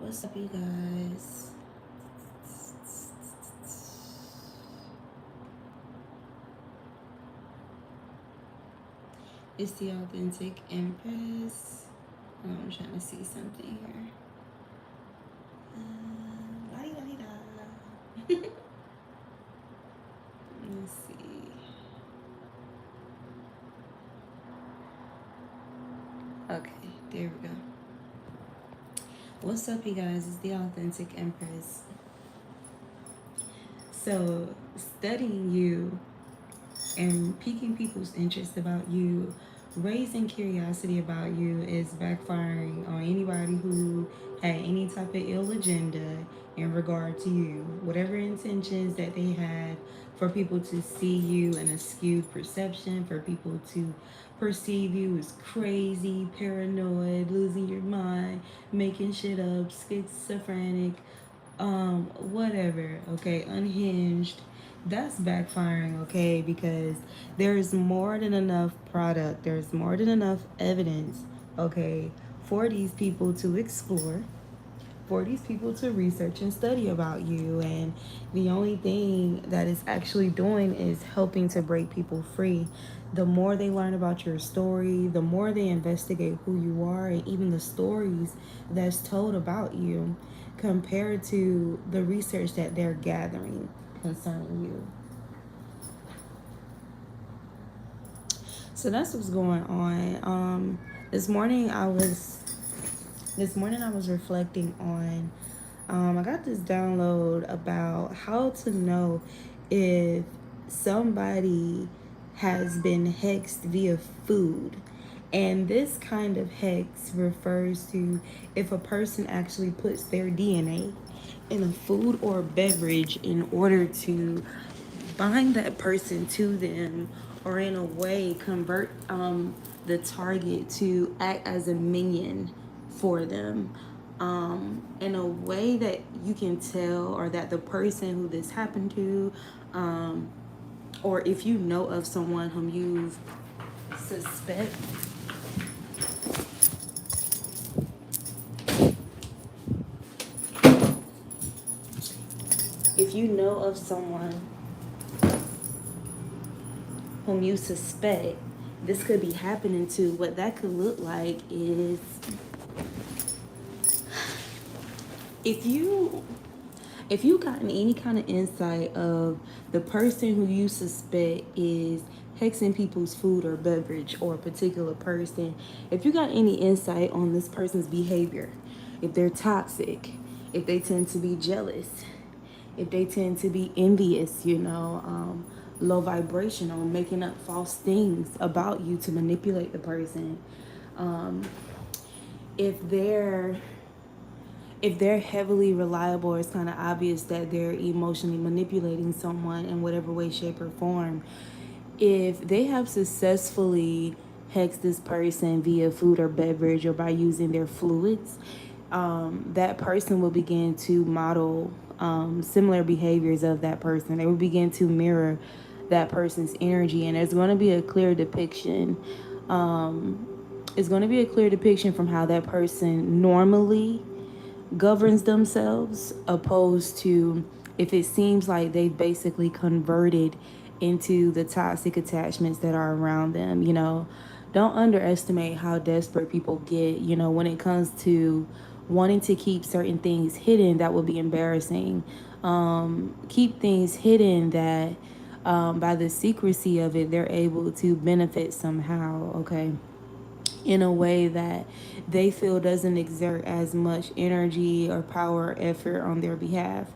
What's up, you guys? It's the Authentic Empress. I'm trying to see something here. La-di-da-di-da. Let's see. Okay, there we go. What's up, you guys? It's the Authentic Empress. So, studying you and piquing people's interest about you, raising curiosity about you is backfiring on anybody who had any type of ill agenda in regard to you. Whatever intentions that they had for people to see you in a skewed perception, for people to perceive you as crazy, paranoid, losing your mind, making shit up, schizophrenic, whatever, okay, unhinged, that's backfiring, okay, because there's more than enough product, there's more than enough evidence, okay, for these people to explore, for these people to research and study about you. And the only thing that it's actually doing is helping to break people free. The more they learn about your story, the more they investigate who you are, and even the stories that's told about you compared to the research that they're gathering concerning you. So that's what's going on. This morning I was reflecting on, I got this download about how to know if somebody has been hexed via food. And this kind of hex refers to if a person actually puts their DNA in a food or beverage in order to bind that person to them, or in a way convert the target to act as a minion for them, in a way that you can tell, or that the person who this happened to, or if you know of someone whom you suspect if you know of someone whom you suspect this could be happening to, what that could look like is, if you gotten any kind of insight of the person who you suspect is hexing people's food or beverage, or a particular person, if you got any insight on this person's behavior, if they're toxic, if they tend to be jealous, if they tend to be envious, low vibrational, making up false things about you to manipulate the person, if they're heavily reliable, it's kind of obvious that they're emotionally manipulating someone in whatever way, shape, or form. If they have successfully hexed this person via food or beverage, or by using their fluids, that person will begin to model similar behaviors of that person. They will begin to mirror that person's energy, and there's going to be a clear depiction. It's going to be a clear depiction from how that person normally governs themselves, opposed to if it seems like they've basically converted into the toxic attachments that are around them. Don't underestimate how desperate people get, when it comes to wanting to keep certain things hidden that will be embarrassing. Keep things hidden that by the secrecy of it, they're able to benefit somehow, okay? In a way that they feel doesn't exert as much energy or power or effort on their behalf.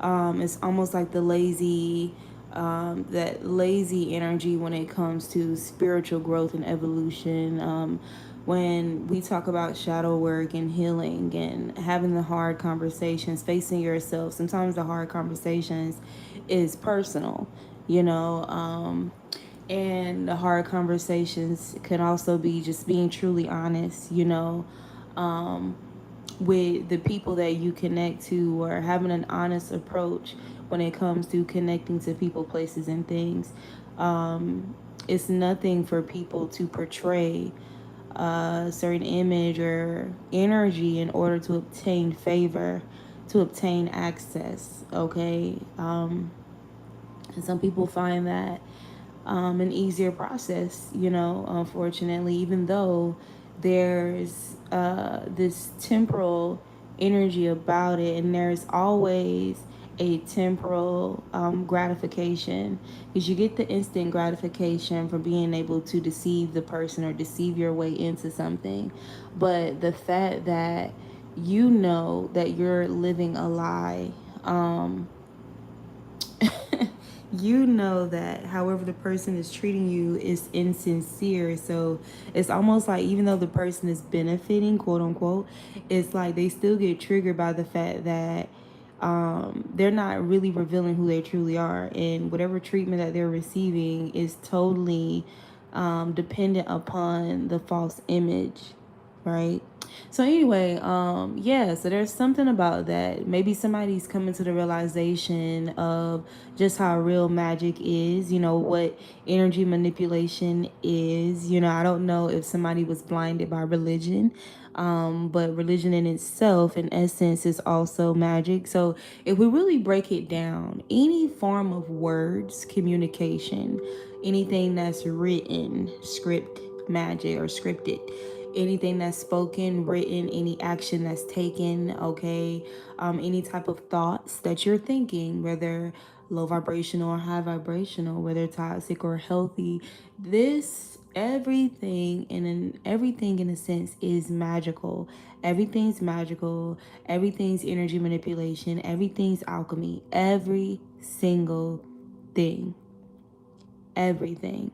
It's almost like the that lazy energy when it comes to spiritual growth and evolution. When we talk about shadow work and healing and having the hard conversations, facing yourself, sometimes the hard conversations is personal, and the hard conversations can also be just being truly honest, with the people that you connect to, or having an honest approach when it comes to connecting to people, places, and things. It's nothing for people to portray a certain image or energy in order to obtain favor, to obtain access. Okay, and some people find that an easier process, unfortunately, even though there's this temporal energy about it, and there's always a temporal gratification, because you get the instant gratification from being able to deceive the person or deceive your way into something. But the fact that you know that you're living a lie, you know that however the person is treating you is insincere. So it's almost like, even though the person is benefiting, quote unquote, it's like they still get triggered by the fact that they're not really revealing who they truly are, and whatever treatment that they're receiving is totally dependent upon the false image, right? So anyway, yeah, so there's something about that. Maybe somebody's coming to the realization of just how real magic is, what energy manipulation is. I don't know if somebody was blinded by religion, but religion in itself, in essence, is also magic. So if we really break it down, any form of words, communication, anything that's written, script, magic, or scripted, anything that's spoken, written, any action that's taken, okay, any type of thoughts that you're thinking, whether low vibrational or high vibrational, whether toxic or healthy, this everything in a sense is magical. Everything's magical. Everything's energy manipulation. Everything's alchemy. Every single thing. Everything.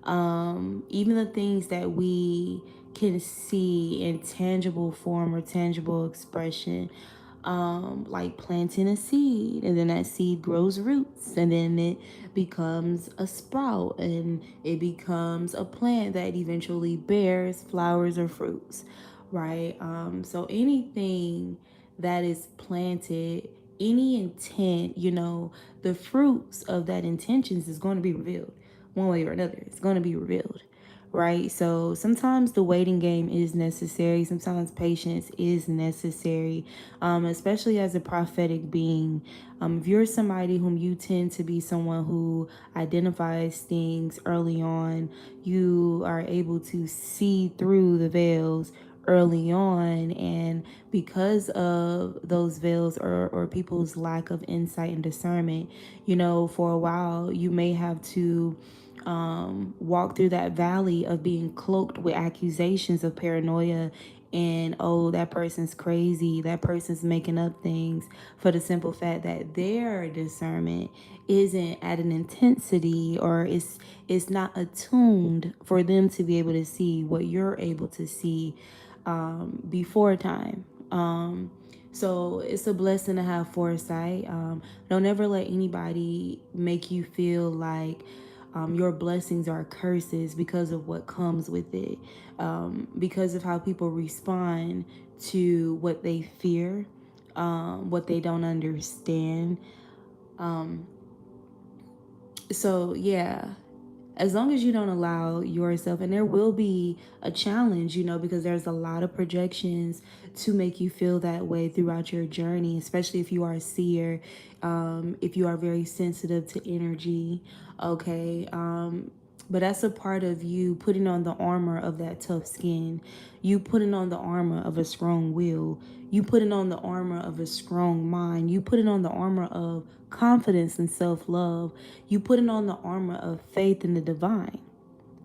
Even the things that we can see in tangible form or tangible expression, like planting a seed, and then that seed grows roots, and then it becomes a sprout, and it becomes a plant that eventually bears flowers or fruits, right? So anything that is planted, any intent, the fruits of that intentions is going to be revealed one way or another. It's going to be revealed, right? So sometimes the waiting game is necessary. Sometimes patience is necessary, especially as a prophetic being. If you're somebody whom you tend to be someone who identifies things early on, you are able to see through the veils early on, and because of those veils, or people's lack of insight and discernment, for a while you may have to walk through that valley of being cloaked with accusations of paranoia, and oh, that person's crazy, that person's making up things, for the simple fact that their discernment isn't at an intensity, or it's not attuned for them to be able to see what you're able to see before time. So it's a blessing to have foresight. Don't ever let anybody make you feel like your blessings are curses because of what comes with it, because of how people respond to what they fear, what they don't understand. So yeah, as long as you don't allow yourself, and there will be a challenge, because there's a lot of projections to make you feel that way throughout your journey, especially if you are a seer, if you are very sensitive to energy, okay. But that's a part of you putting on the armor of that tough skin, you putting on the armor of a strong will, you putting on the armor of a strong mind, you putting on the armor of confidence and self-love, you putting on the armor of faith in the divine.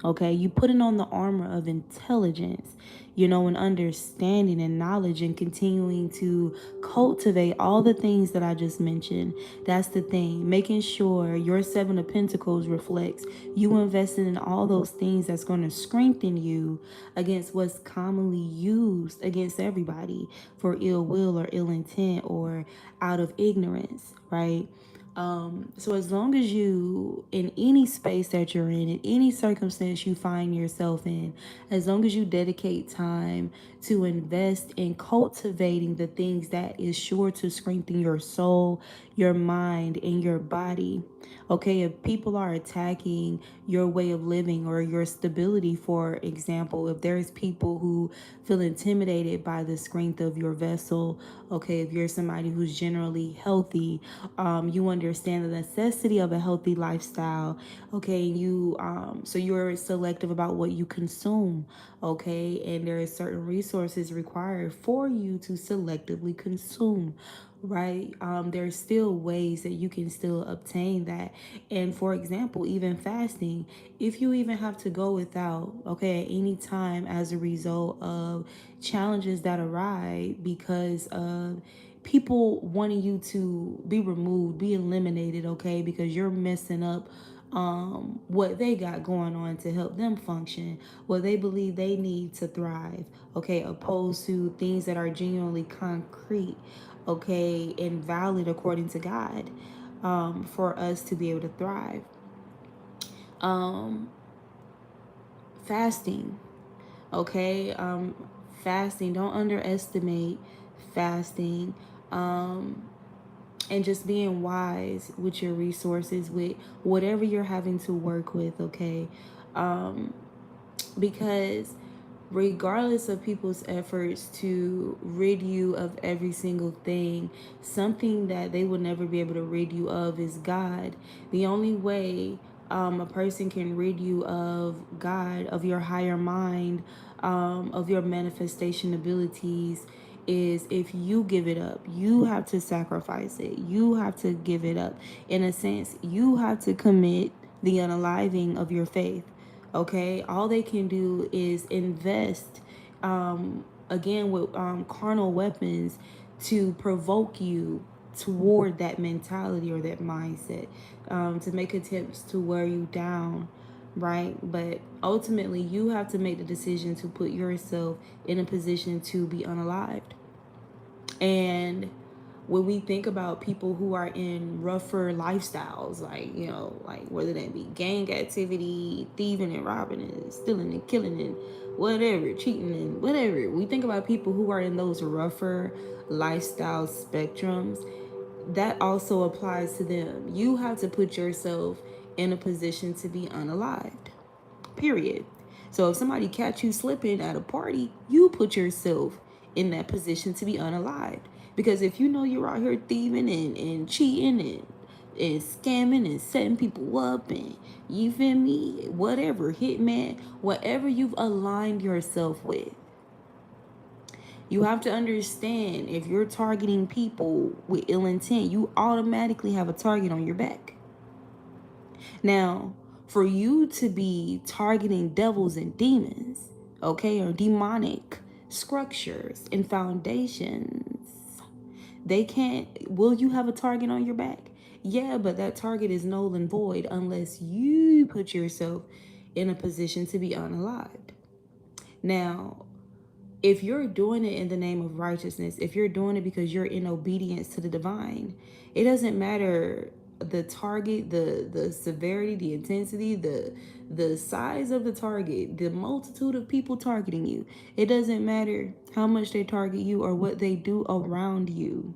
Okay, you putting on the armor of intelligence, and understanding and knowledge, and continuing to cultivate all the things that I just mentioned. That's the thing, making sure your Seven of Pentacles reflects you investing in all those things that's going to strengthen you against what's commonly used against everybody for ill will or ill intent or out of ignorance, right? So as long as you, in any space that you're in any circumstance you find yourself in, as long as you dedicate time to invest in cultivating the things that is sure to strengthen your soul, your mind, and your body. Okay, if people are attacking your way of living or your stability, for example, if there's people who feel intimidated by the strength of your vessel, okay, if you're somebody who's generally healthy, you understand the necessity of a healthy lifestyle, okay, so you're selective about what you consume, okay, and there are certain resources required for you to selectively consume, right? There's still ways that you can still obtain that. And for example, even fasting, if you even have to go without, okay, at any time as a result of challenges that arise because of people wanting you to be removed, be eliminated, okay, because you're messing up what they got going on to help them function, what they believe they need to thrive, okay, opposed to things that are genuinely concrete, okay, and valid according to God, for us to be able to thrive. Um, Fasting, okay, fasting, don't underestimate fasting. And just being wise with your resources, with whatever you're having to work with, okay? Because regardless of people's efforts to rid you of every single thing, something that they will never be able to rid you of is God. The only way a person can rid you of God, of your higher mind, of your manifestation abilities, is if you give it up. You have to sacrifice it. You have to give it up. In a sense, you have to commit the unaliving of your faith. Okay, all they can do is invest, again, with carnal weapons to provoke you toward that mentality or that mindset, to make attempts to wear you down, right? But ultimately, you have to make the decision to put yourself in a position to be unalived. And when we think about people who are in rougher lifestyles, like, like whether that be gang activity, thieving and robbing and stealing and killing and whatever, cheating and whatever, we think about people who are in those rougher lifestyle spectrums, that also applies to them. You have to put yourself in a position to be unalived, period. So if somebody catch you slipping at a party, you put yourself in that position to be unalived. Because if you know you're out here thieving and cheating and scamming and setting people up, and you feel me, whatever, hitman, whatever you've aligned yourself with, you have to understand, if you're targeting people with ill intent, you automatically have a target on your back. Now, for you to be targeting devils and demons, okay, or demonic structures and foundations, they can't. Will you have a target on your back? Yeah, but that target is null and void unless you put yourself in a position to be unalived. Now, if you're doing it in the name of righteousness, if you're doing it because you're in obedience to the divine, it doesn't matter the target, the severity, the intensity, the size of the target, the multitude of people targeting you. It doesn't matter how much they target you or what they do around you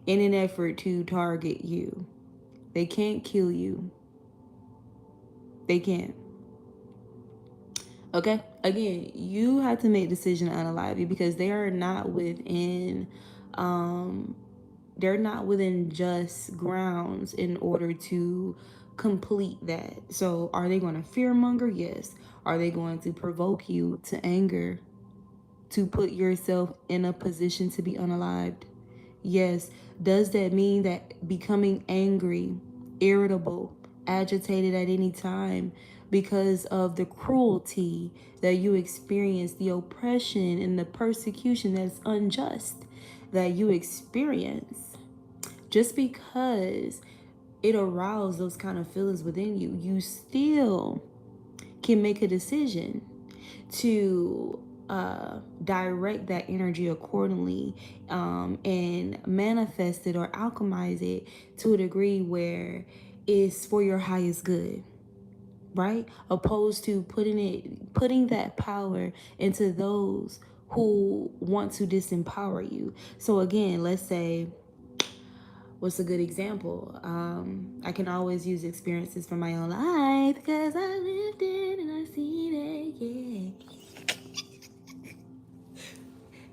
in an effort to target you. They can't kill you. They can't. Okay? Again, you have to make a decision to unalive you because they are not within um they're not within just grounds in order to complete that. So are they going to fearmonger? Yes. Are they going to provoke you to anger, to put yourself in a position to be unalived? Yes. Does that mean that becoming angry, irritable, agitated at any time because of the cruelty that you experience, the oppression and the persecution that's unjust that you experience, just because it aroused those kind of feelings within you, you still can make a decision to direct that energy accordingly, and manifest it or alchemize it to a degree where it's for your highest good, right? Opposed to putting that power into those who want to disempower you. So again, let's say, what's a good example? I can always use experiences from my own life because I lived it and I seen it. Yeah.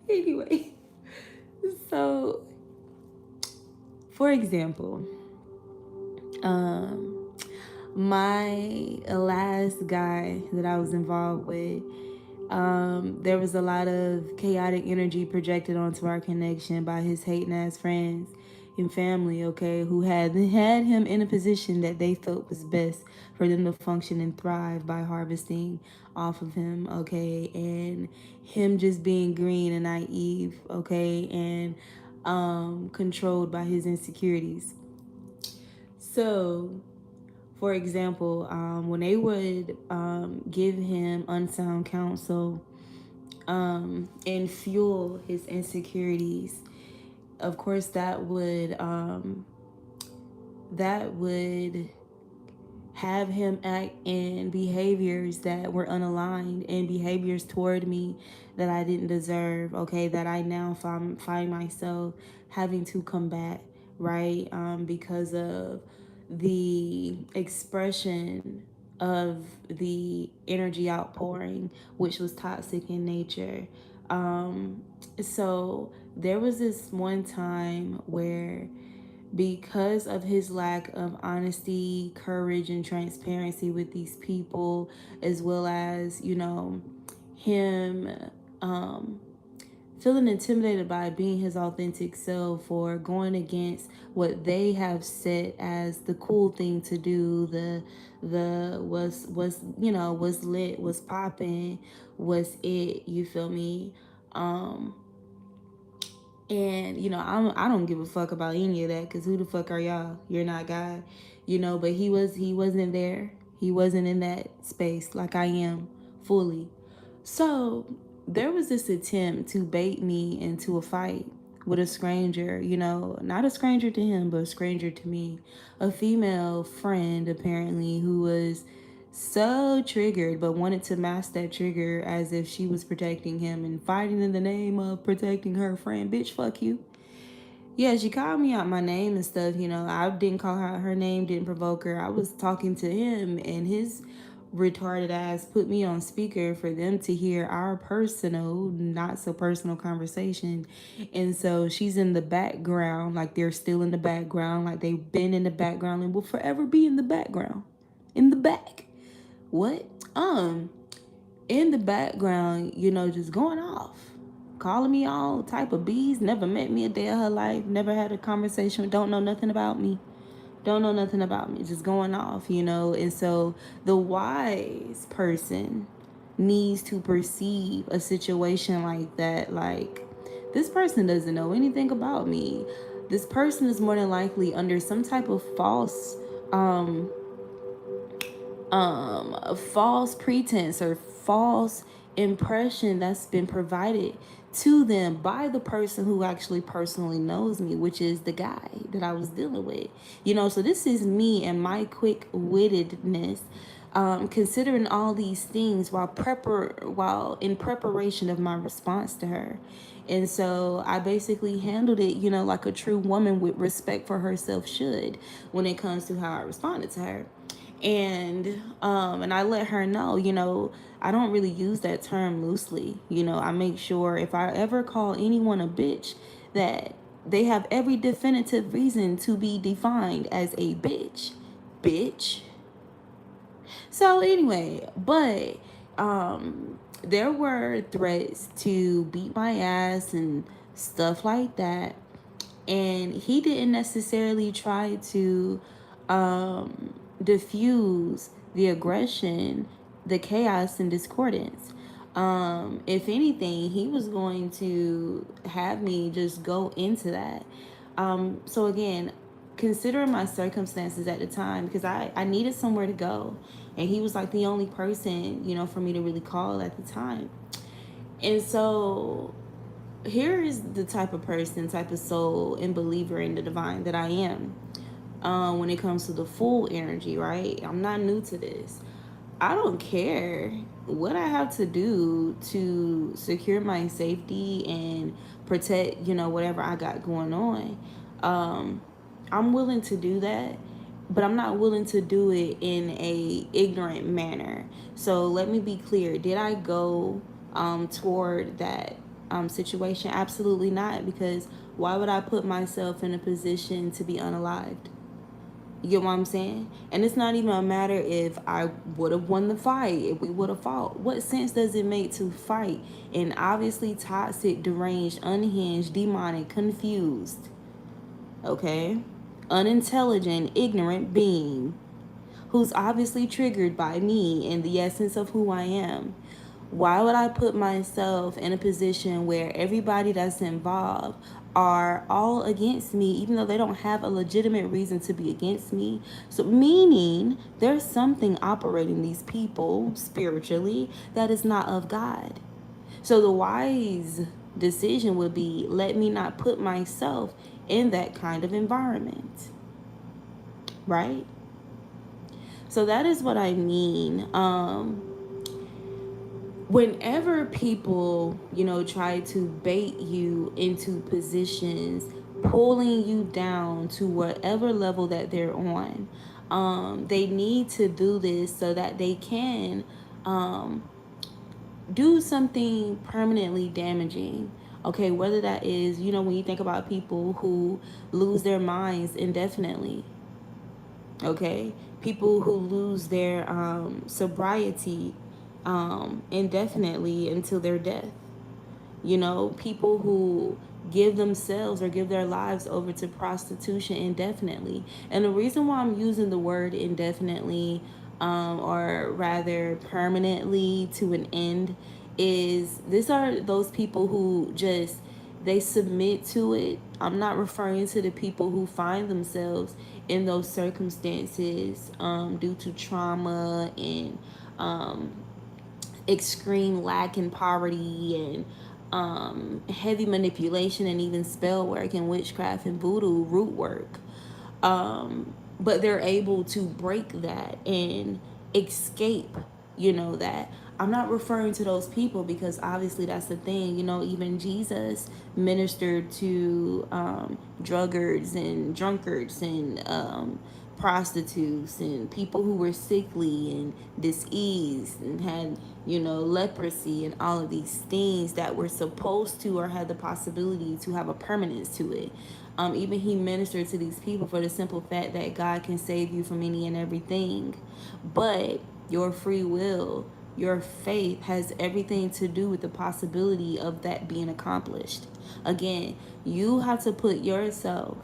Anyway, so for example, um, my last guy that I was involved with, there was a lot of chaotic energy projected onto our connection by his hating ass friends and family, okay, who had him in a position that they felt was best for them to function and thrive by harvesting off of him, okay, and him just being green and naive, okay, and controlled by his insecurities. So for example, when they would give him unsound counsel and fuel his insecurities, of course that would have him act in behaviors that were unaligned and behaviors toward me that I didn't deserve, okay, that I now find myself having to combat, right? Because of the expression of the energy outpouring, which was toxic in nature. So there was this one time where, because of his lack of honesty, courage, and transparency with these people, as well as, him um, feeling intimidated by being his authentic self or going against what they have set as the cool thing to do, the was lit, was popping, was it, you feel me? um and I don't give a fuck about any of that, because who the fuck are y'all? You're not God, but he wasn't there. He wasn't in that space like I am fully. So there was this attempt to bait me into a fight with a stranger, not a stranger to him, but a stranger to me, a female friend apparently, who was so triggered but wanted to mask that trigger as if she was protecting him and fighting in the name of protecting her friend. Bitch, fuck you. Yeah, she called me out my name and stuff. I didn't call her name, didn't provoke her. I was talking to him, and his retarded ass put me on speaker for them to hear our personal, not so personal conversation. And so she's in the background, like they're still in the background, like they've been in the background and will forever be in the background. In the back. What? In the background, just going off, calling me all type of bees. Never met me a day of her life. Never had a conversation. Don't know nothing about me. Don't know nothing about me. Just going off, And so the wise person needs to perceive a situation like that. Like, this person doesn't know anything about me. This person is more than likely under some type of a false pretense or false impression that's been provided to them by the person who actually personally knows me, which is the guy that I was dealing with. So this is me and my quick-wittedness, considering all these things while in preparation of my response to her. And so I basically handled it, like a true woman with respect for herself should, when it comes to how I responded to her. And I let her know, I don't really use that term loosely. I make sure if I ever call anyone a bitch, that they have every definitive reason to be defined as a bitch. So anyway, but there were threats to beat my ass and stuff like that, and he didn't necessarily try to diffuse the aggression, the chaos, and discordance. If anything, he was going to have me just go into that. So again, considering my circumstances at the time, because I needed somewhere to go, and he was like the only person, for me to really call at the time. And so here is the type of person, type of soul and believer in the divine that I am. When it comes to the full energy, right? I'm not new to this. I don't care what I have to do to secure my safety and protect, whatever I got going on. I'm willing to do that, but I'm not willing to do it in a ignorant manner. So let me be clear. Did I go toward that situation? Absolutely not, because why would I put myself in a position to be unalived? You get what I'm saying? And it's not even a matter if I would have won the fight, if we would have fought. What sense does it make to fight an obviously toxic, deranged, unhinged, demonic, confused, okay, unintelligent, ignorant being who's obviously triggered by me and the essence of who I am? Why would I put myself in a position where everybody that's involved are all against me, even though they don't have a legitimate reason to be against me? So, meaning there's something operating these people spiritually that is not of God. So, the wise decision would be, let me not put myself in that kind of environment, right? So, that is what I mean. Whenever people, try to bait you into positions, pulling you down to whatever level that they're on, they need to do this so that they can do something permanently damaging. Okay, whether that is, when you think about people who lose their minds indefinitely, okay, people who lose their sobriety indefinitely until their death, people who give themselves or give their lives over to prostitution indefinitely. And the reason why I'm using the word indefinitely, or rather permanently to an end, is these are those people who just, they submit to it. I'm not referring to the people who find themselves in those circumstances due to trauma and extreme lack and poverty and heavy manipulation and even spell work and witchcraft and voodoo root work. But they're able to break that and escape, that. I'm not referring to those people because obviously that's the thing, even Jesus ministered to druggards and drunkards and prostitutes and people who were sickly and diseased and had, leprosy and all of these things that were supposed to or had the possibility to have a permanence to it. Even he ministered to these people for the simple fact that God can save you from any and everything. But your free will, your faith has everything to do with the possibility of that being accomplished. Again, you have to put yourself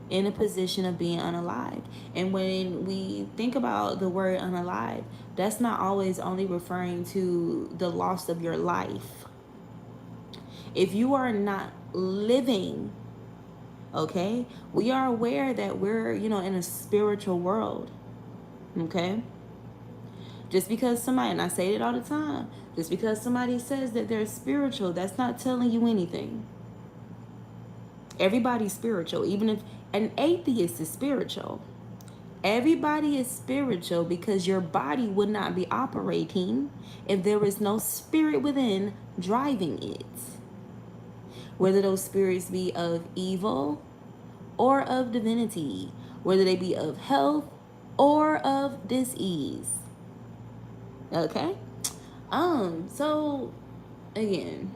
in a position of being unalived. And when we think about the word unalive, that's not always only referring to the loss of your life. If you are not living, okay, we are aware that we're, in a spiritual world, okay? Just because somebody, and I say it all the time, just because somebody says that they're spiritual, that's not telling you anything. Everybody's spiritual. Even if an atheist is spiritual, everybody is spiritual, because your body would not be operating if there is no spirit within driving it. Whether those spirits be of evil or of divinity, whether they be of health or of disease. Okay? So again,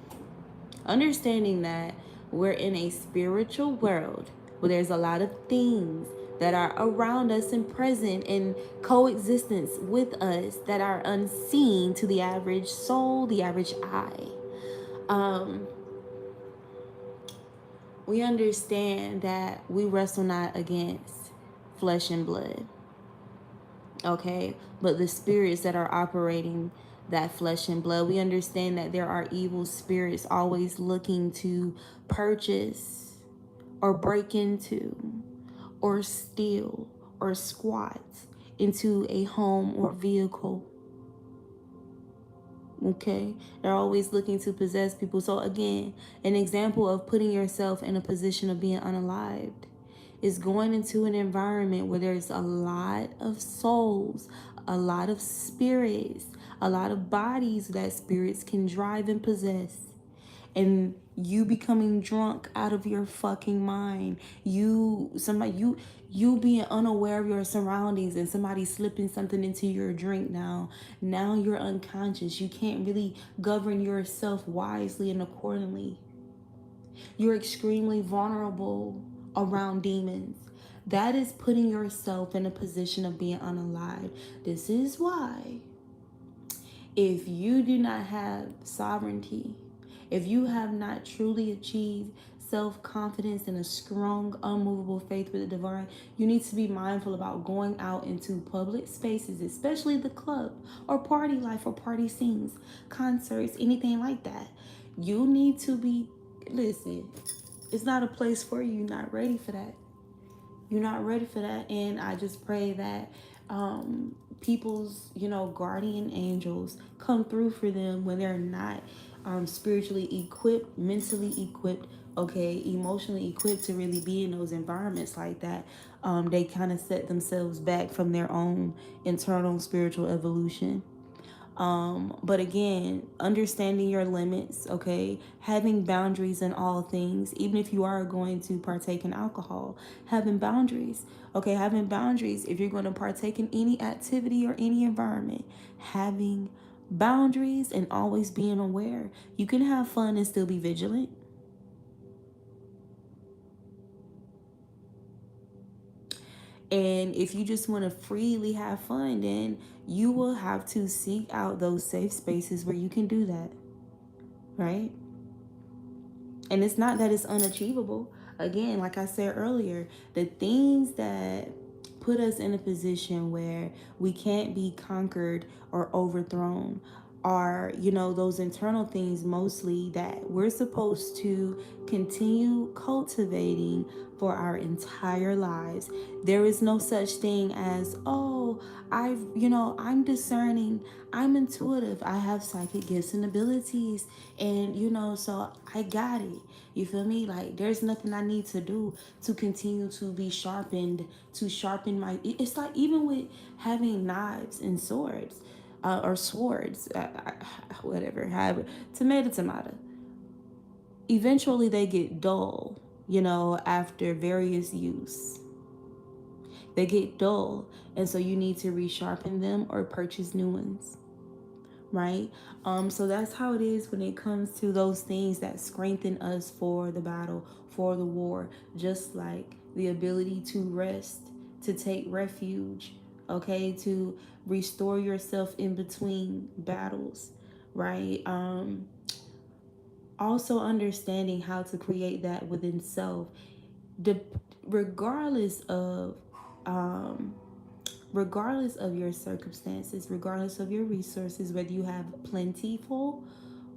understanding that we're in a spiritual world where there's a lot of things that are around us and present in coexistence with us that are unseen to the average soul, the average eye. We understand that we wrestle not against flesh and blood, okay, but the spirits that are operating that flesh and blood. We understand that there are evil spirits always looking to purchase or break into or steal or squat into a home or vehicle. Okay, they're always looking to possess people. So again, an example of putting yourself in a position of being unalived is going into an environment where there's a lot of souls, a lot of spirits, a lot of bodies that spirits can drive and possess, and you becoming drunk out of your fucking mind, you being unaware of your surroundings, and somebody slipping something into your drink. Now you're unconscious, you can't really govern yourself wisely and accordingly. You're extremely vulnerable around demons. That is putting yourself in a position of being unalive. This is why, if you do not have sovereignty, if you have not truly achieved self-confidence and a strong, unmovable faith with the divine, you need to be mindful about going out into public spaces, especially the club or party life or party scenes, concerts, anything like that. You need to be, listen, it's not a place for you. You're not ready for that. You're not ready for that. And I just pray that people's, guardian angels come through for them when they're not spiritually equipped, mentally equipped, okay, emotionally equipped to really be in those environments like that. They kind of set themselves back from their own internal spiritual evolution. But again, understanding your limits, okay, having boundaries in all things, even if you are going to partake in alcohol, having boundaries, okay, having boundaries if you're going to partake in any activity or any environment, having boundaries and always being aware. You can have fun and still be vigilant. And if you just want to freely have fun, then you will have to seek out those safe spaces where you can do that, right? And it's not that it's unachievable. Again, like I said earlier, the things that put us in a position where we can't be conquered or overthrown are, those internal things mostly that we're supposed to continue cultivating for our entire lives. There is no such thing as, oh, I'm discerning, I'm intuitive, I have psychic gifts and abilities, and so I got it. You feel me? Like, there's nothing I need to do to continue to be sharpened, to sharpen my. It's like even with having knives and swords, or swords, whatever, however, tomato. Eventually, they get dull, after various use. They get dull, and so you need to resharpen them or purchase new ones, right? So that's how it is when it comes to those things that strengthen us for the battle, for the war, just like the ability to rest, to take refuge, okay, to restore yourself in between battles, right? Also understanding how to create that within self, de- regardless of um regardless of your circumstances, regardless of your resources, whether you have plentiful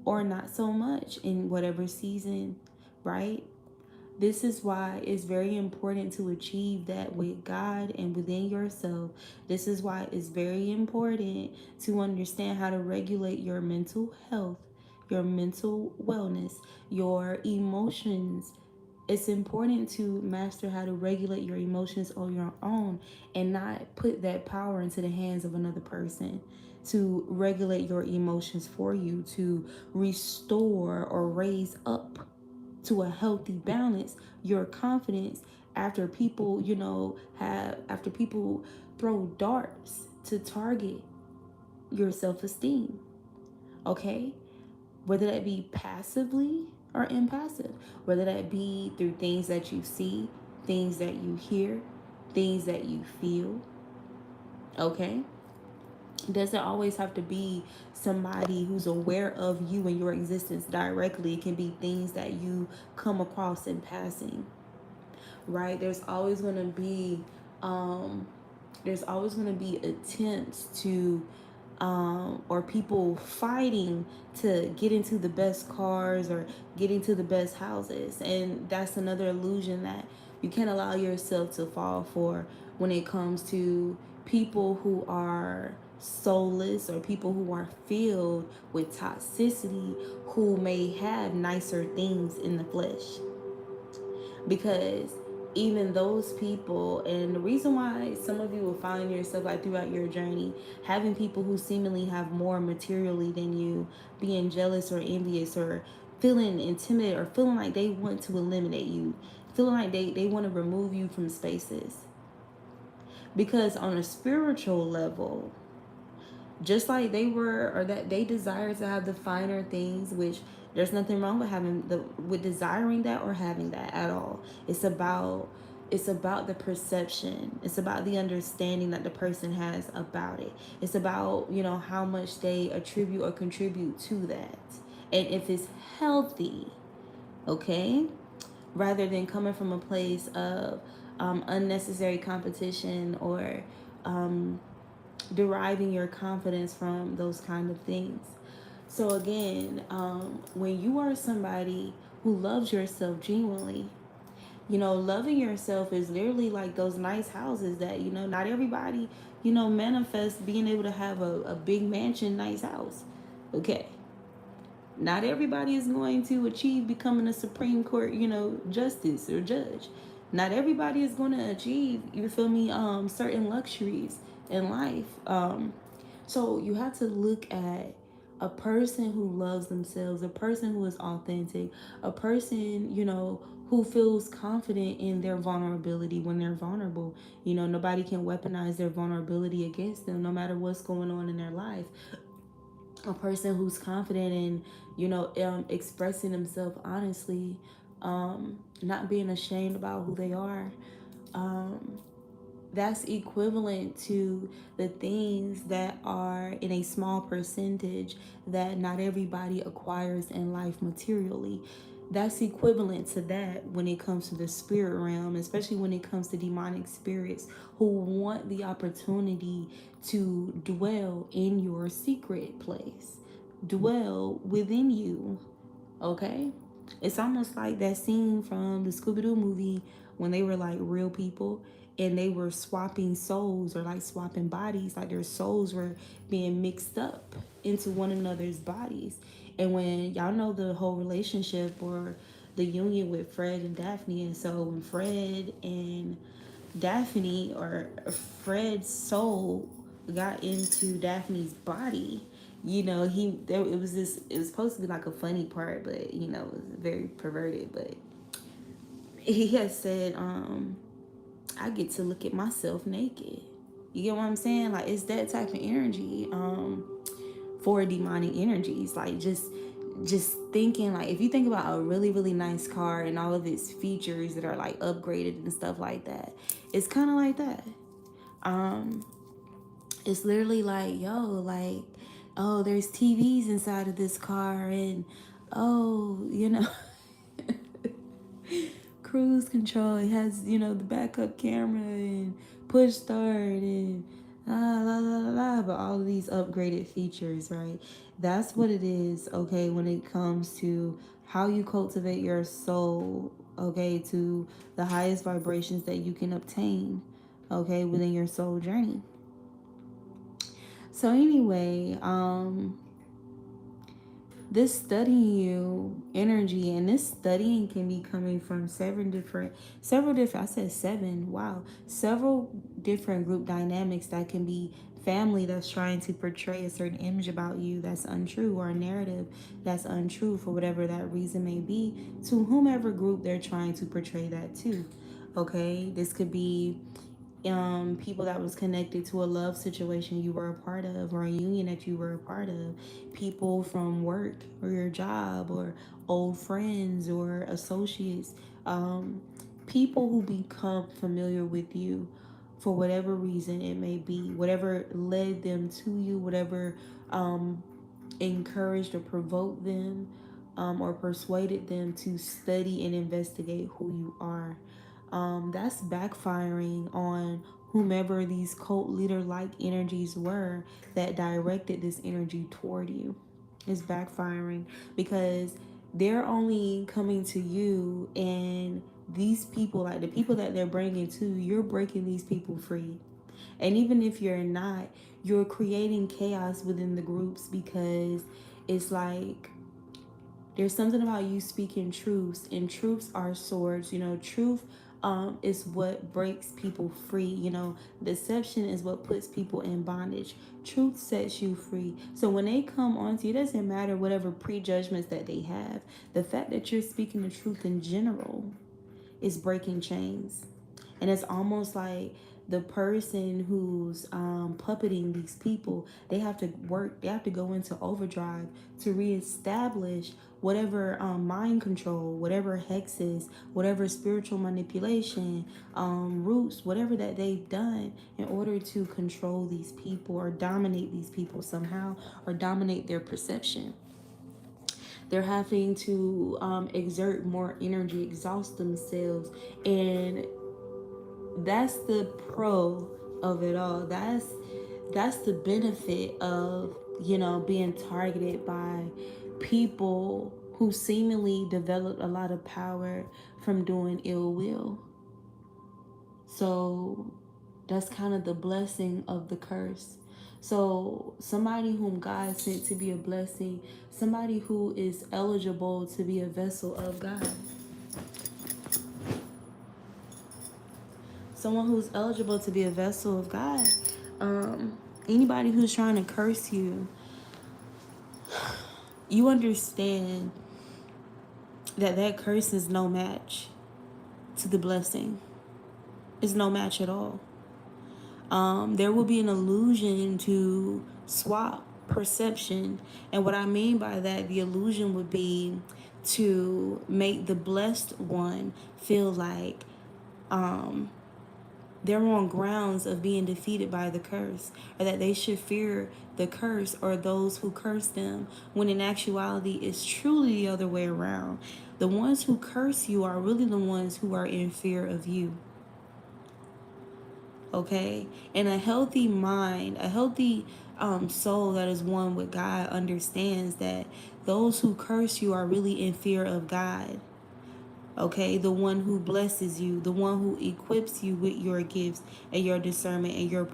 or not so much in whatever season, right? This is why it's very important to achieve that with God and within yourself. This is why it's very important to understand how to regulate your mental health, your mental wellness, your emotions. It's important to master how to regulate your emotions on your own and not put that power into the hands of another person to regulate your emotions for you, to restore or raise up to a healthy balance your confidence after people, after people throw darts to target your self-esteem. Okay? Whether that be passively or impassive, whether that be through things that you see, things that you hear, things that you feel. Okay? It doesn't always have to be somebody who's aware of you and your existence directly. It can be things that you come across in passing, right? There's always going to be attempts to or people fighting to get into the best cars or get into the best houses, and that's another illusion that you can't allow yourself to fall for when it comes to people who are soulless, or people who are filled with toxicity, who may have nicer things in the flesh. Because even those people, and the reason why some of you will find yourself like throughout your journey having people who seemingly have more materially than you being jealous or envious or feeling intimidated or feeling like they want to eliminate you, feeling like they want to remove you from spaces. Because on a spiritual level, just like they were, or that they desire to have the finer things, which there's nothing wrong with having the with desiring that or having that at all. It's about the perception. It's about the understanding that the person has about it. It's about, how much they attribute or contribute to that, and if it's healthy. Okay, rather than coming from a place of unnecessary competition, or deriving your confidence from those kind of things. So again, when you are somebody who loves yourself genuinely, loving yourself is literally like those nice houses that, not everybody, manifests being able to have a big mansion, nice house. Okay. Not everybody is going to achieve becoming a Supreme Court, justice or judge. Not everybody is going to achieve, you feel me, certain luxuries in life. So you have to look at a person who loves themselves, a person who is authentic, a person, who feels confident in their vulnerability when they're vulnerable. Nobody can weaponize their vulnerability against them, no matter what's going on in their life. A person who's confident in, expressing themselves honestly, not being ashamed about who they are. Um, that's equivalent to the things that are in a small percentage that not everybody acquires in life materially. That's equivalent to that when it comes to the spirit realm, especially when it comes to demonic spirits who want the opportunity to dwell in your secret place, dwell within you. Okay? It's almost like that scene from the Scooby-Doo movie when they were like real people and they were swapping souls, or like swapping bodies, like their souls were being mixed up into one another's bodies. And when y'all know the whole relationship or the union with Fred and Daphne, and so when Fred and Daphne, or Fred's soul got into Daphne's body, it was supposed to be like a funny part, but it was very perverted. But he had said, I get to look at myself naked. You get what I'm saying? Like, it's that type of energy, for demonic energies. Like, just thinking, like, if you think about a really, really nice car and all of its features that are like upgraded and stuff like that, it's kind of like that. It's literally like, yo, like, oh, there's TVs inside of this car, and oh, cruise control. It has, the backup camera and push start and la la la la. But all of these upgraded features, right? That's what it is. Okay, when it comes to how you cultivate your soul, okay, to the highest vibrations that you can obtain, okay, within your soul journey. So anyway, this studying you energy, and this studying can be coming from several different, I said seven, wow, several different group dynamics. That can be family that's trying to portray a certain image about you that's untrue, or a narrative that's untrue for whatever that reason may be, to whomever group they're trying to portray that to. Okay, this could be people that was connected to a love situation you were a part of, or a union that you were a part of, people from work or your job, or old friends or associates, people who become familiar with you for whatever reason it may be, whatever led them to you, whatever encouraged or provoked them, or persuaded them to study and investigate who you are. That's backfiring on whomever these cult leader like energies were that directed this energy toward you. It's backfiring because they're only coming to you, and these people, like the people that they're bringing to, you're breaking these people free. And even if you're not, you're creating chaos within the groups, because it's like there's something about you speaking truths, and truths are swords. Truth is what breaks people free. Deception is what puts people in bondage. Truth sets you free. So when they come onto you, it doesn't matter whatever prejudgments that they have. The fact that you're speaking the truth in general is breaking chains. And it's almost like the person who's puppeting these people, they have to go into overdrive to reestablish whatever mind control, whatever hexes, whatever spiritual manipulation, roots, whatever that they've done in order to control these people or dominate these people somehow, or dominate their perception. They're having to exert more energy, exhaust themselves, and that's the pro of it all. That's the benefit of being targeted by people who seemingly developed a lot of power from doing ill will. So that's kind of the blessing of the curse. So somebody whom God sent to be a blessing, somebody who is eligible to be a vessel of God, someone who's eligible to be a vessel of God. Anybody who's trying to curse you, you understand that curse is no match to the blessing. It's no match at all. There will be an illusion to swap perception. And what I mean by that, the illusion would be to make the blessed one feel like they're on grounds of being defeated by the curse, or that they should fear the curse or those who curse them, when in actuality it's truly the other way around. The ones who curse you are really the ones who are in fear of you. Okay? And a healthy mind, a healthy soul that is one with God understands that those who curse you are really in fear of God. Okay, the one who blesses you, the one who equips you with your gifts and your discernment and your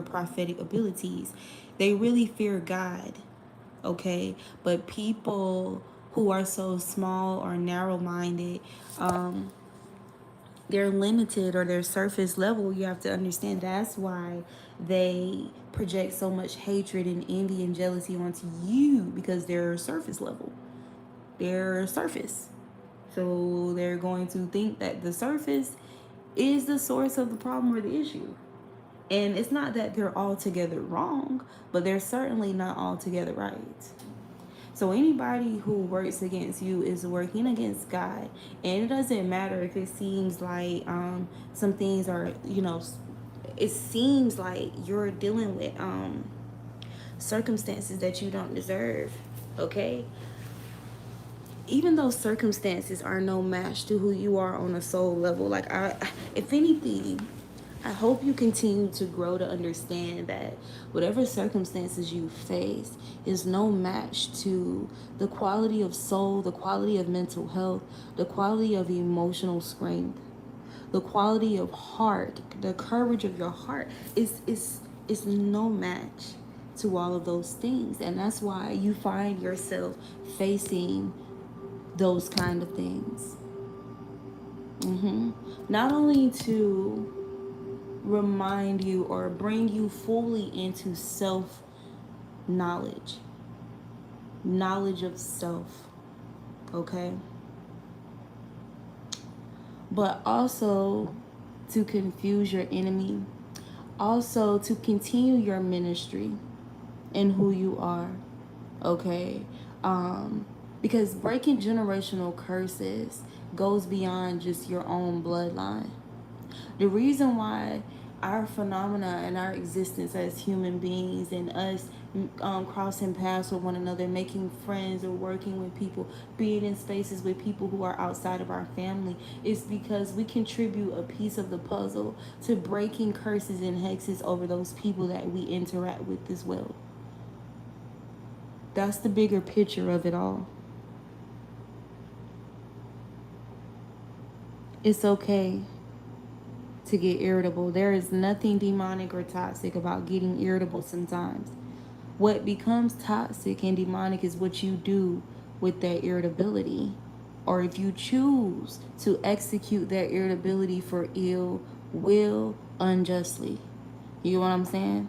prophetic abilities. They really fear God. Okay, but people who are so small or narrow-minded, they're limited, or they're surface level. You have to understand that's why they project so much hatred and envy and jealousy onto you, because they're surface level. They're surface. So they're going to think that the surface is the source of the problem or the issue. And it's not that they're altogether wrong, but they're certainly not altogether right. So anybody who works against you is working against God. And it doesn't matter if it seems like some things are, it seems like you're dealing with circumstances that you don't deserve. Okay? Even those circumstances are no match to who you are on a soul level. Like, if anything, I hope you continue to grow to understand that whatever circumstances you face is no match to the quality of soul, the quality of mental health, the quality of emotional strength, the quality of heart, the courage of your heart is no match to all of those things. And that's why you find yourself facing those kind of things. Not only to remind you or bring you fully into self-knowledge, knowledge of self, okay? But also to confuse your enemy, also to continue your ministry and who you are, okay? Because breaking generational curses goes beyond just your own bloodline. The reason why our phenomena and our existence as human beings, and us crossing paths with one another, making friends or working with people, being in spaces with people who are outside of our family, is because we contribute a piece of the puzzle to breaking curses and hexes over those people that we interact with as well. That's the bigger picture of it all. It's okay to get irritable. There is nothing demonic or toxic about getting irritable sometimes. What becomes toxic and demonic is what you do with that irritability, or if you choose to execute that irritability for ill will unjustly. You know what I'm saying?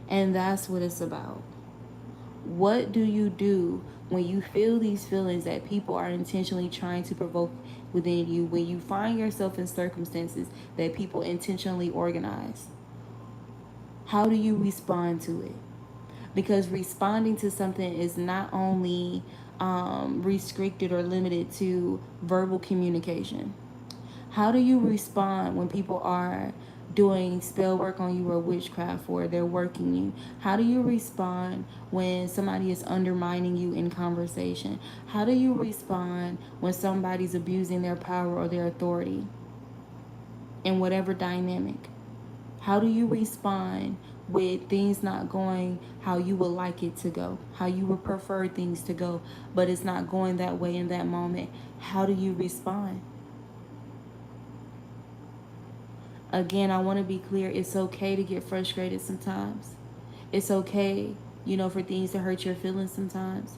And that's what it's about. What do you do when you feel these feelings that people are intentionally trying to provoke within you, when you find yourself in circumstances that people intentionally organize? How do you respond to it? Because responding to something is not only restricted or limited to verbal communication. How do you respond when people are doing spell work on you or witchcraft, or they're working you? How do you respond when somebody is undermining you in conversation? How do you respond when somebody's abusing their power or their authority in whatever dynamic? How do you respond with things not going how you would like it to go, how you would prefer things to go, but it's not going that way in that moment? How do you respond? Again, I want to be clear. It's okay to get frustrated sometimes. It's okay, for things to hurt your feelings sometimes.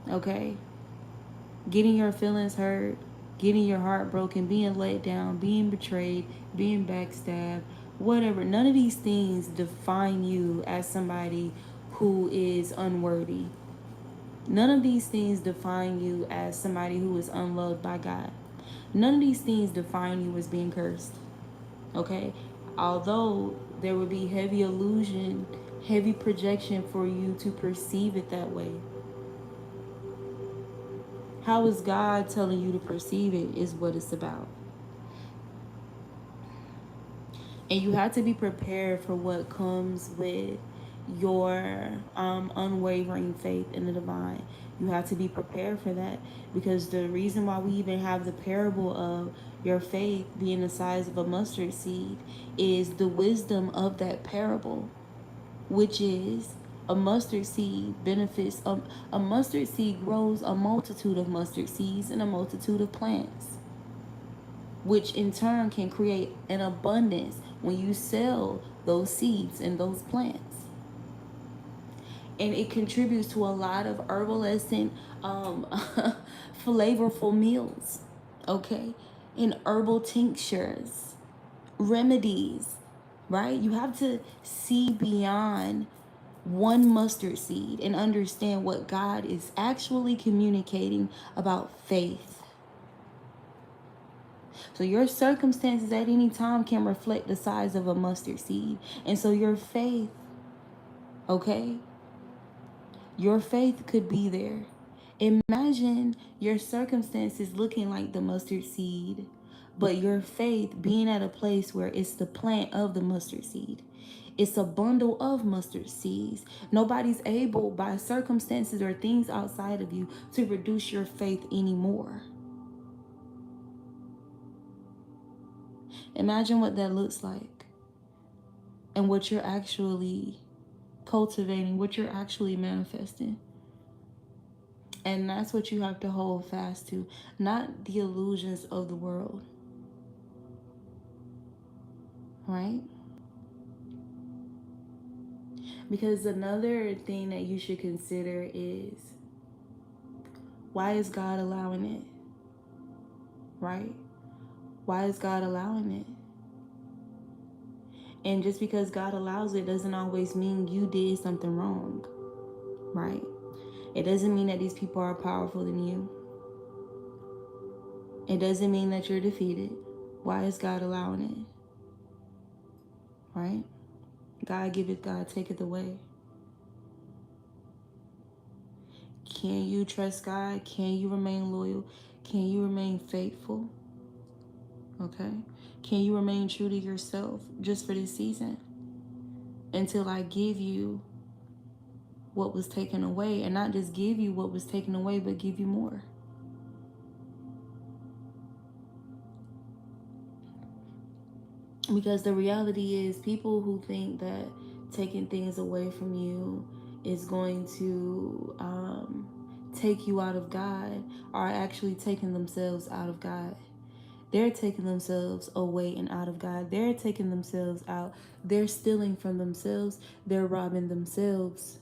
Okay? Getting your feelings hurt, getting your heart broken, being let down, being betrayed, being backstabbed, whatever. None of these things define you as somebody who is unworthy. None of these things define you as somebody who is unloved by God. None of these things define you as being cursed. Okay? Although there would be heavy illusion, heavy projection for you to perceive it that way. How is God telling you to perceive it is what it's about. And you have to be prepared for what comes with your unwavering faith in the divine. You have to be prepared for that, because the reason why we even have the parable of your faith being the size of a mustard seed is the wisdom of that parable, which is a mustard seed benefits, a mustard seed grows a multitude of mustard seeds and a multitude of plants, which in turn can create an abundance when you sell those seeds and those plants. And it contributes to a lot of herbalistic, flavorful meals, okay? And herbal tinctures, remedies, right? You have to see beyond one mustard seed and understand what God is actually communicating about faith. So your circumstances at any time can reflect the size of a mustard seed. And so your faith, okay? Your faith could be there. Imagine your circumstances looking like the mustard seed, but your faith being at a place where it's the plant of the mustard seed. It's a bundle of mustard seeds. Nobody's able, by circumstances or things outside of you, to reduce your faith anymore. Imagine what that looks like and what you're actually cultivating, what you're actually manifesting. And that's what you have to hold fast to, not the illusions of the world. Right? Because another thing that you should consider is, why is God allowing it? Right? Why is God allowing it? And just because God allows it doesn't always mean you did something wrong. Right? It doesn't mean that these people are powerful than you. It doesn't mean that you're defeated. Why is God allowing it? Right? God giveth, God taketh away. Can you trust God? Can you remain loyal? Can you remain faithful? Okay? Can you remain true to yourself just for this season? Until I give you what was taken away. And not just give you what was taken away, but give you more. Because the reality is, people who think that taking things away from you is going to take you out of God are actually taking themselves out of God. They're taking themselves away and out of God. They're taking themselves out. They're stealing from themselves. They're robbing themselves.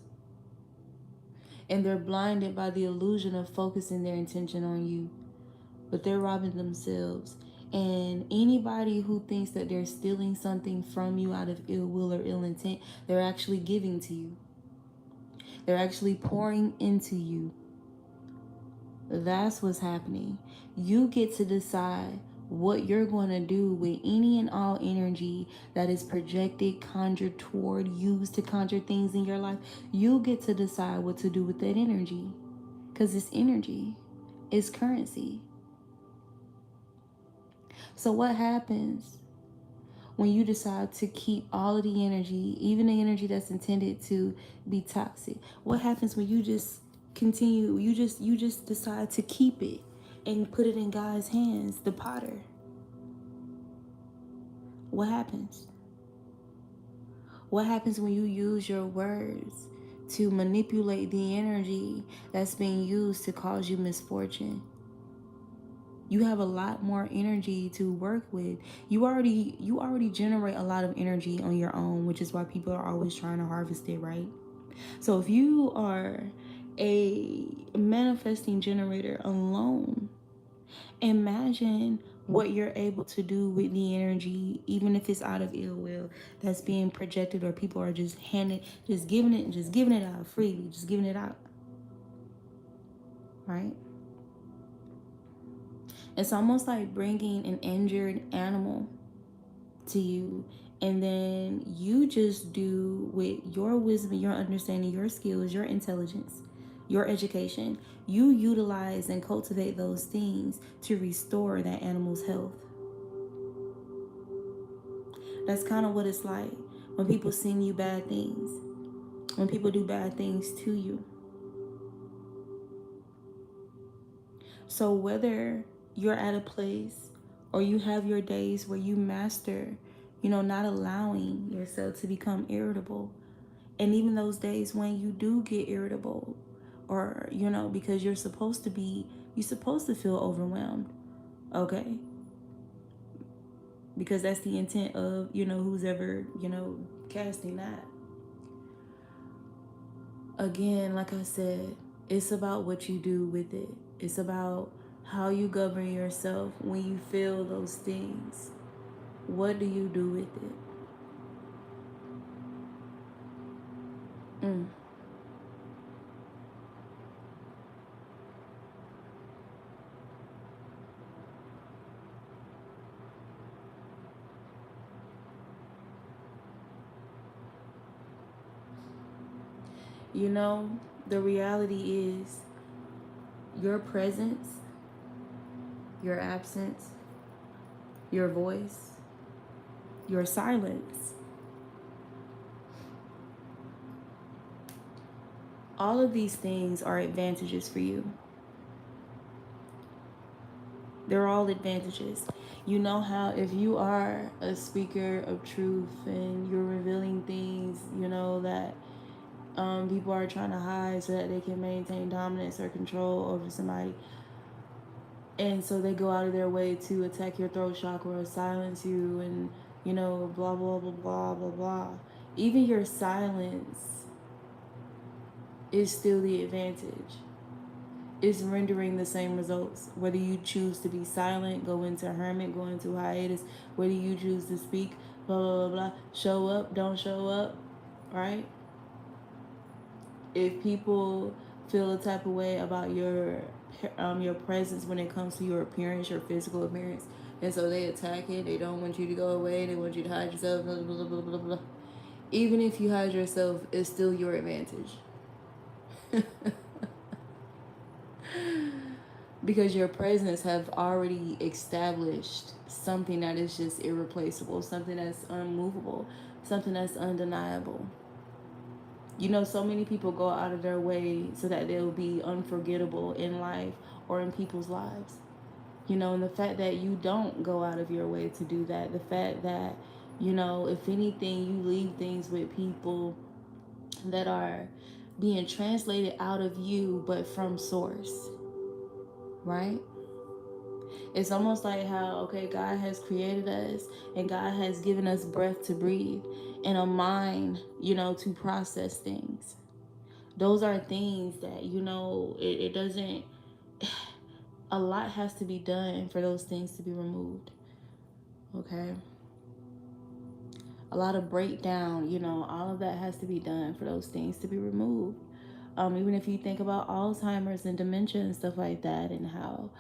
And they're blinded by the illusion of focusing their intention on you. But they're robbing themselves. And anybody who thinks that they're stealing something from you out of ill will or ill intent, they're actually giving to you. They're actually pouring into you. That's what's happening. You get to decide what you're going to do with any and all energy that is projected, conjured toward, used to conjure things in your life. You get to decide what to do with that energy, because it's energy, it's currency. So what happens when you decide to keep all of the energy, even the energy that's intended to be toxic? What happens when you just continue, you just decide to keep it and put it in God's hands, the potter? What happens? What happens when you use your words to manipulate the energy that's being used to cause you misfortune? You have a lot more energy to work with. You already generate a lot of energy on your own, which is why people are always trying to harvest it, right? So if you are a manifesting generator alone, imagine what you're able to do with the energy, even if it's out of ill will, that's being projected, or people are just giving it out freely, just giving it out, right? It's almost like bringing an injured animal to you, and then you just do with your wisdom, your understanding, your skills, your intelligence, your education, you utilize and cultivate those things to restore that animal's health. That's kind of what it's like when people send you bad things, when people do bad things to you. So whether you're at a place or you have your days where you master, not allowing yourself to become irritable, and even those days when you do get irritable, or because you're supposed to feel overwhelmed, okay? Because that's the intent of who's ever casting that. Again, like I said, it's about what you do with it. It's about how you govern yourself when you feel those things. What do you do with it? Mm. The reality is your presence, your absence, your voice, your silence. All of these things are advantages for you. They're all advantages. You know how if you are a speaker of truth and you're revealing things, that people are trying to hide so that they can maintain dominance or control over somebody. And so they go out of their way to attack your throat chakra or silence you, and, blah, blah, blah, blah, blah, blah. Even your silence is still the advantage. It's rendering the same results. Whether you choose to be silent, go into hermit, go into hiatus, whether you choose to speak, blah, blah, blah, blah, show up, don't show up, right? If people feel a type of way about your presence when it comes to your appearance, your physical appearance, and so they attack it, they don't want you to go away, they want you to hide yourself, blah, blah, blah, blah, blah. Even if you hide yourself, it's still your advantage. Because your presence have already established something that is just irreplaceable, something that's unmovable, something that's undeniable. So many people go out of their way so that they'll be unforgettable in life or in people's lives. And the fact that you don't go out of your way to do that, the fact that, if anything, you leave things with people that are being translated out of you, but from source, right? It's almost like how, okay, God has created us and God has given us breath to breathe and a mind, to process things. Those are things that, it doesn't, a lot has to be done for those things to be removed. Okay? A lot of breakdown, all of that has to be done for those things to be removed. Even if you think about Alzheimer's and dementia and stuff like that, and how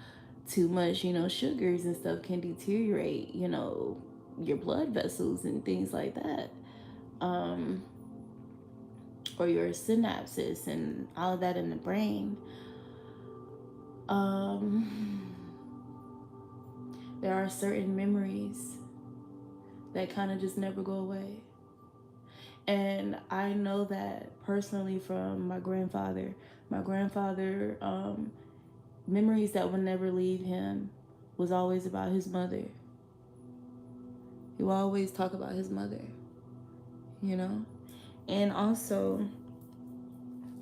too much, sugars and stuff can deteriorate, your blood vessels and things like that. Or your synapses and all of that in the brain. There are certain memories that kind of just never go away. And I know that personally from my grandfather. My grandfather, memories that would never leave him was always about his mother. He would always talk about his mother, And also,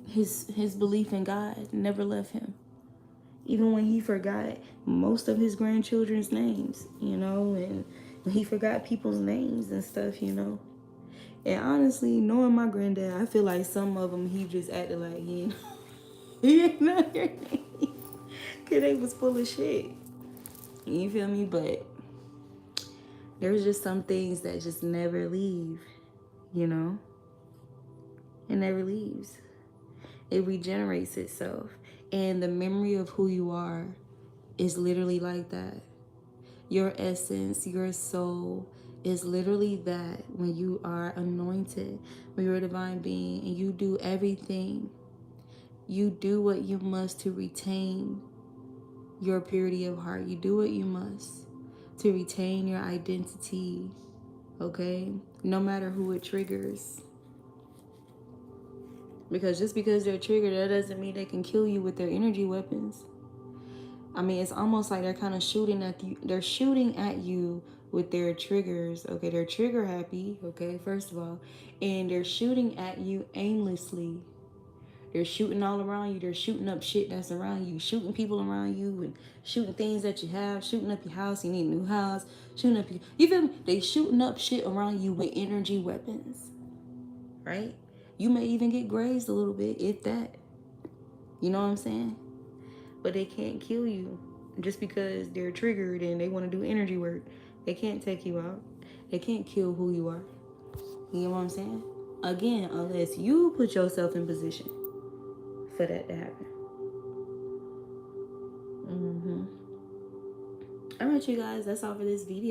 his belief in God never left him. Even when he forgot most of his grandchildren's names, and when he forgot people's names and stuff, And honestly, knowing my granddad, I feel like some of them he just acted like he didn't know their name. Because they was full of shit. You feel me? But there's just some things that just never leave, It never leaves. It regenerates itself. And the memory of who you are is literally like that. Your essence, your soul is literally that when you are anointed, when you're a divine being and you do everything. You do what you must to retain your purity of heart. You do what you must to retain your identity, okay? No matter who it triggers. Because just because they're triggered, that doesn't mean they can kill you with their energy weapons. I mean, it's almost like they're kind of shooting at you. They're shooting at you with their triggers, okay? They're trigger happy, okay, first of all. And they're shooting at you aimlessly. They're shooting all around you. They're shooting up shit that's around you. Shooting people around you and shooting things that you have. Shooting up your house. You need a new house. Shooting up your... You feel me? They shooting up shit around you with energy weapons. Right? You may even get grazed a little bit, if that. You know what I'm saying? But they can't kill you just because they're triggered and they want to do energy work. They can't take you out. They can't kill who you are. You know what I'm saying? Again, unless you put yourself in position for that to happen. All right, you guys, that's all for this video.